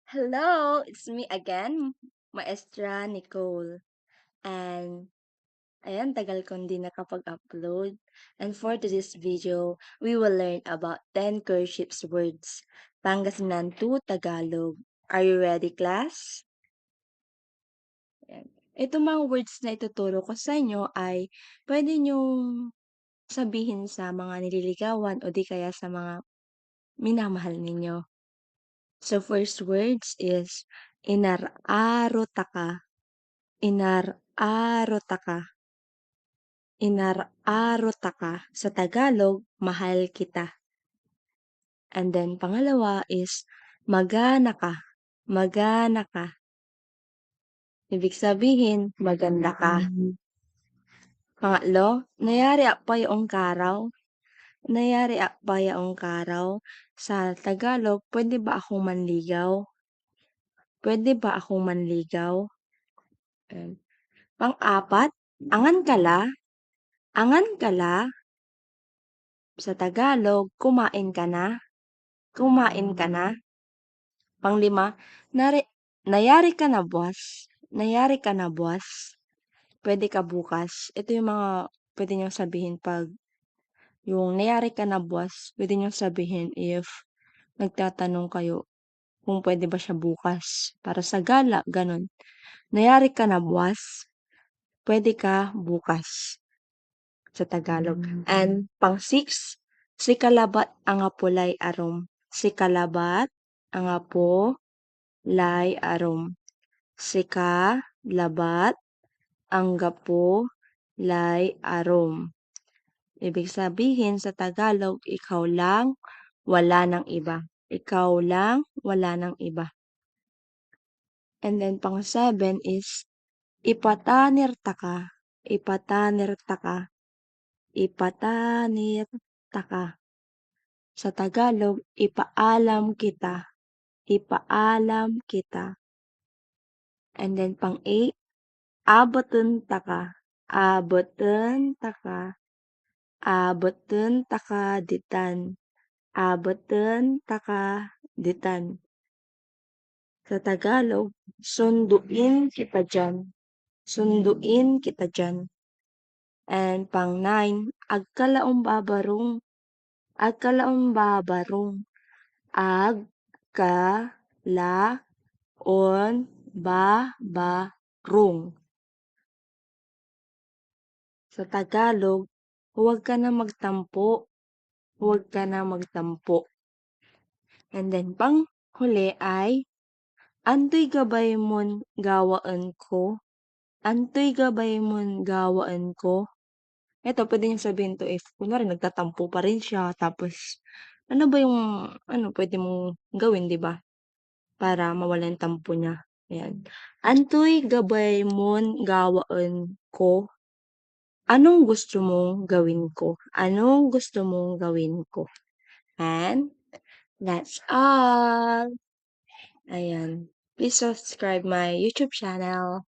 Hello, it's me again, Maestra Nicole. And ayan, tagal ko hindi nakapag-upload. And for today's video, we will learn about 10 cursive words. Pangasinan to Tagalog. Are you ready, class? Ayan. Itong mga words na ituturo ko sa inyo ay pwede niyong sabihin sa mga nililigawan o di kaya sa mga minamahal ninyo. So first words is inar-aro-taka. Inar-aro-taka. Inar-aro-taka. Sa Tagalog, mahal kita. And then pangalawa is magana ka. Magana ka. Ibig sabihin, maganda ka. Pangatlo, nayari pa yaong karaw. Nayari pa yaong karaw. Sa Tagalog, pwede ba akong manligaw? Pwede ba akong manligaw? Ayan. Pang-apat, angan kala. Angan kala. Sa Tagalog, kumain ka na. Kumain ka na. Panglima, nayari ka na boss. Nayari ka na boss. Pwede ka bukas. Ito yung mga pwede niyong sabihin pag yung nayari ka na boss, pwede niyong sabihin if nagtatanong kayo kung pwede ba siya bukas. Para sa gala, ganun. Nayari ka na boss, pwede ka bukas sa Tagalog. And pang-6, si kalabat ang apulay arom. Si kalabat ang apulay arom. Si kalabat ang gapulay arom. Ibig sabihin sa Tagalog, ikaw lang, wala ng iba. Ikaw lang, wala ng iba. And then pang-7 is ipatanirta ka. Ipatanirta ka. Ipatanirta ka. Sa Tagalog, ipaalam kita. Ipaalam kita. And then pang-8, abaten taka. Abaten taka. Abaten taka ditan. Abaten taka ditan. Sa Tagalog, sunduin kita dyan. Sunduin kita dyan. And pang-9, agkalaong babarong. Agkalaong babarong. Agkalaon babarong. Sa Tagalog, huwag ka na magtampo. Huwag ka na magtampo. And then panghuli ay antoy gabay mon gawaan ko. Antoy gabay mon gawaan ko. Eto, pwede niyong sabihin to if kunwari nagtatampo pa rin siya, tapos ano ba yung pwede mong gawin, 'di ba? Para mawala yung tampo niya. Ayan. Antoy gabay mon gawaan ko. Anong gusto mong gawin ko? Anong gusto mong gawin ko? And that's all. Ayan. Please subscribe my YouTube channel.